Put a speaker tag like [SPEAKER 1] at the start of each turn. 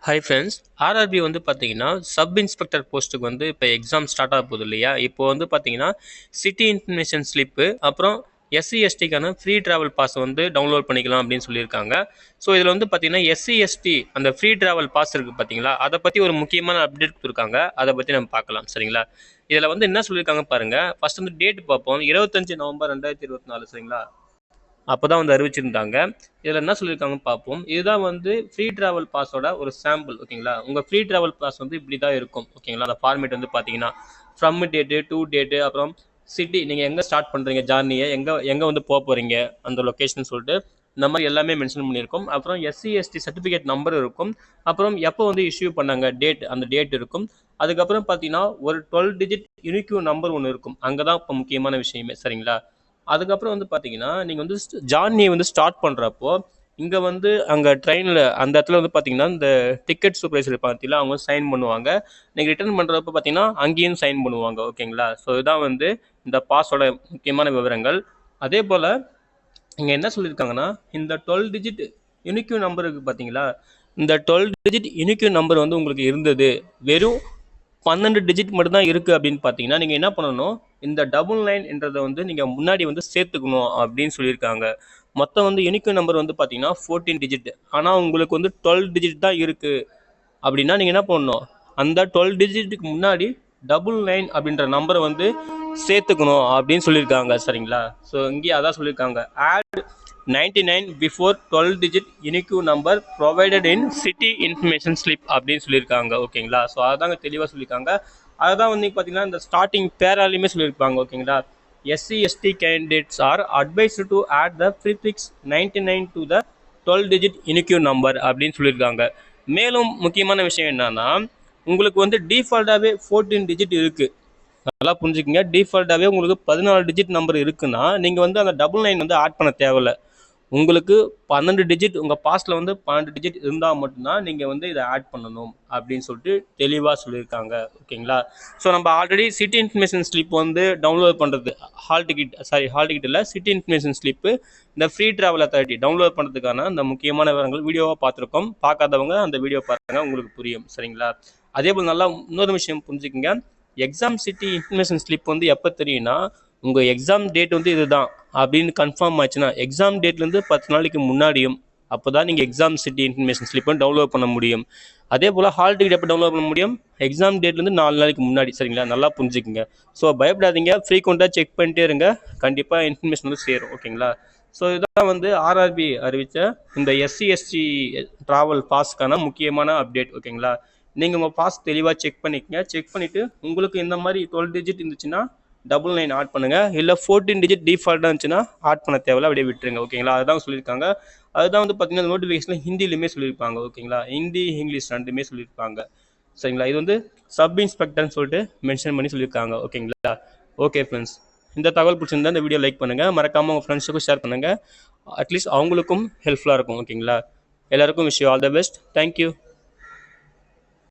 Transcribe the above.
[SPEAKER 1] Hi friends. RRB வந்து பார்த்தீங்கன்னா, sub inspector போஸ்ட்டுக்கு வந்து இப்போ எக்ஸாம் ஸ்டார்ட் ஆக போகுது இல்லையா? இப்போ வந்து பார்த்தீங்கன்னா, சிட்டி இன்ஃபர்மேஷன் ஸ்லிப்பு, அப்புறம் எஸ்சி, எஸ்டிக்கான ஃப்ரீ டிராவல் பாஸ் வந்து டவுன்லோட் பண்ணிக்கலாம் அப்படின்னு சொல்லியிருக்காங்க. ஸோ இதில் வந்து பார்த்தீங்கன்னா, எஸ்சி, எஸ்டி அந்த ஃப்ரீ டிராவல் பாஸ் இருக்குது பார்த்தீங்களா? அதை பற்றி ஒரு முக்கியமான அப்டேட் கொடுத்துருக்காங்க. அதை பற்றி நம்ம பார்க்கலாம். சரிங்களா? இதில் வந்து என்ன சொல்லியிருக்காங்க பாருங்கள். ஃபர்ஸ்ட் வந்து டேட் பார்ப்போம். 25 நவம்பர் 2024 சரிங்களா? அப்போ தான் வந்து அறிவிச்சிருந்தாங்க. இதில் என்ன சொல்லியிருக்காங்கன்னு பார்ப்போம். இதுதான் வந்து ஃப்ரீ ட்ராவல் பாஸோட ஒரு சாம்பிள். ஓகேங்களா? உங்கள் ஃப்ரீ ட்ராவல் பாஸ் வந்து இப்படி தான் இருக்கும். ஓகேங்களா? அந்த ஃபார்மேட் வந்து பார்த்தீங்கன்னா ஃப்ரம் டேட்டு, டு டேட்டு, அப்புறம் சிட்டி நீங்கள் எங்கே ஸ்டார்ட் பண்ணுறீங்க ஜார்னியை, எங்கே எங்கே வந்து போக போகிறீங்க அந்த லொக்கேஷன் சொல்லிட்டு இந்த மாதிரி எல்லாமே மென்ஷன் பண்ணியிருக்கும். அப்புறம் எஸ்சி, எஸ்டி சர்டிஃபிகேட் நம்பர் இருக்கும். அப்புறம் எப்போ வந்து இஷ்யூ பண்ணாங்க டேட், அந்த டேட் இருக்கும். அதுக்கப்புறம் பார்த்தீங்கன்னா ஒரு 12 டிஜிட் யூனிக்யூ நம்பர் ஒன்று இருக்கும். அங்கே தான் இப்போ முக்கியமான விஷயமே. சரிங்களா? அதுக்கப்புறம் வந்து பார்த்தீங்கன்னா நீங்கள் வந்து ஜார்னியை வந்து ஸ்டார்ட் பண்ணுறப்போ இங்கே வந்து அங்கே ட்ரெயினில் அந்த இடத்துல வந்து பார்த்தீங்கன்னா இந்த டிக்கெட் சூப்பர்வைசர் பார்த்தீங்கன்னா அவங்க சைன் பண்ணுவாங்க. நீங்கள் ரிட்டர்ன் பண்ணுறப்ப பார்த்தீங்கன்னா அங்கேயும் சைன் பண்ணுவாங்க. ஓகேங்களா? ஸோ இதுதான் வந்து இந்த பாஸோட முக்கியமான விவரங்கள். அதே போல் இங்கே என்ன சொல்லியிருக்காங்கன்னா இந்த 12 டிஜிட் யூனிக்யூ நம்பருக்கு பார்த்தீங்களா, இந்த 12 டிஜிட் யூனிக்யூ நம்பர் வந்து உங்களுக்கு இருந்தது வெறும் 12 டிஜிட் மட்டும் தான் இருக்குது அப்படின்னு பார்த்தீங்கன்னா நீங்கள் என்ன பண்ணணும், இந்த 99 என்றதை வந்து நீங்கள் முன்னாடி வந்து சேர்த்துக்கணும் அப்படின்னு சொல்லியிருக்காங்க. மொத்தம் வந்து யூனிக் நம்பர் வந்து பார்த்தீங்கன்னா 14 டிஜிட். ஆனால் உங்களுக்கு வந்து 12 டிஜிட் தான் இருக்குது அப்படின்னா நீங்கள் என்ன பண்ணணும், அந்த 12 டிஜிட்டுக்கு முன்னாடி 99 அப்படின்ற நம்பரை வந்து சேர்த்துக்கணும் அப்படின்னு சொல்லியிருக்காங்க. சரிங்களா? ஸோ இங்கே அதான் சொல்லியிருக்காங்க. Add 99 before 12 digit unique number provided in city information slip அப்படின்னு சொல்லியிருக்காங்க. ஓகேங்களா? ஸோ அதாங்க தெளிவாக சொல்லியிருக்காங்க. அதுதான் வந்து பார்த்தீங்கன்னா இந்த ஸ்டார்டிங் பேராலையுமே சொல்லியிருப்பாங்க. ஓகேங்களா? SC ST candidates are advised to add the prefix 99 to the 12 digit unique number அப்படின்னு சொல்லியிருக்காங்க. மேலும் முக்கியமான விஷயம் என்னன்னா, உங்களுக்கு வந்து டிஃபால்ட்டாகவே 14 டிஜிட் இருக்குது. நல்லா புரிஞ்சுக்கங்க. டிஃபால்ட்டாகவே உங்களுக்கு 14 டிஜிட் நம்பர் இருக்குன்னா நீங்கள் வந்து அந்த 99 வந்து ஆட் பண்ண தேவையில்லை. உங்களுக்கு 12 டிஜிட் உங்கள் பாஸ்டில் வந்து 12 டிஜிட் இருந்தால் மட்டும்தான் நீங்கள் வந்து இதை ஆட் பண்ணணும் அப்படின்னு சொல்லிட்டு தெளிவாக சொல்லியிருக்காங்க. ஓகேங்களா? ஸோ நம்ம ஆல்ரெடி சிட்டி இன்ஃபர்மேஷன் ஸ்லிப் வந்து டவுன்லோட் பண்ணுறது ஹால் டிக்கெட் இல்லை, சிட்டி இன்ஃபர்மேஷன் ஸ்லிப்பு இந்த ஃப்ரீ ட்ராவல் அத்தாரிட்டி டவுன்லோட் பண்ணுறதுக்கான அந்த முக்கியமான விவரங்கள் வீடியோவாக பார்த்துருக்கோம். பார்க்காதவங்க அந்த வீடியோ பாருங்கள், உங்களுக்கு புரியும். சரிங்களா? அதே போல் நல்லா இன்னொரு விஷயம் புரிஞ்சுக்கங்க. எக்ஸாம் சிட்டி இன்ஃபர்மேஷன் ஸ்லிப் வந்து எப்போ தெரியும்னா, உங்கள் எக்ஸாம் டேட் வந்து இதுதான் அப்படின்னு கன்ஃபார்ம் ஆச்சுன்னா எக்ஸாம் டேட்லேருந்து 10 நாளைக்கு முன்னாடியும் அப்போ தான் நீங்கள் எக்ஸாம் சிட்டி இன்ஃபர்மேஷன் ஸ்லிப்பை டவுன்லோட் பண்ண முடியும். அதே போல் ஹால் டிக்கெட் எப்போ டவுன்லோட் பண்ண முடியும், எக்ஸாம் டேட்லேருந்து 4 நாளைக்கு முன்னாடி. சரிங்களா? நல்லா புரிஞ்சுக்குங்க. ஸோ பயப்படாதீங்க, ஃப்ரீக்வெண்ட்டாக செக் பண்ணிட்டே இருங்க, கண்டிப்பாக இன்ஃபர்மேஷன் வந்து சேரும். ஓகேங்களா? ஸோ இதுதான் வந்து ஆர்ஆர்பி அறிவித்த இந்த எஸ்சி எஸ்டி ட்ராவல் பாஸ்க்கான முக்கியமான அப்டேட். ஓகேங்களா? நீங்கள் உங்கள் பாஸ் தெளிவாக செக் பண்ணிக்கங்க. செக் பண்ணிவிட்டு உங்களுக்கு இந்த மாதிரி 12 டிஜிட் இருந்துச்சுன்னா 99 ஆட் பண்ணுங்கள். இல்லை 14 டிஜிட் டிஃபால்ட்டாக இருந்துச்சுன்னா ஆட் பண்ண தேவையில்ல, அப்படியே விட்டுருங்க. ஓகேங்களா? அதுதான் சொல்லியிருக்காங்க. அதுதான் வந்து பார்த்தீங்கன்னா நோட்டிஃபிகேஷனில் ஹிந்திலையுமே சொல்லியிருப்பாங்க. ஓகேங்களா? ஹிந்தி இங்கிலீஷ் ரெண்டுமே சொல்லியிருப்பாங்க. சரிங்களா? இது வந்து சப் இன்ஸ்பெக்டர்னு சொல்லிட்டு மென்ஷன் பண்ணி சொல்லியிருக்காங்க. ஓகேங்களா? ஓகே ஃப்ரெண்ட்ஸ், இந்த தகவல் பிடிச்சிருந்தா இந்த வீடியோ லைக் பண்ணுங்கள், மறக்காமல் உங்கள் ஃப்ரெண்ட்ஸுக்கும் ஷேர் பண்ணுங்கள். அட்லீஸ்ட் அவங்களுக்கும் ஹெல்ப்ஃபுல்லாக இருக்கும். ஓகேங்களா? எல்லாருக்கும் wish you all the best. Thank you.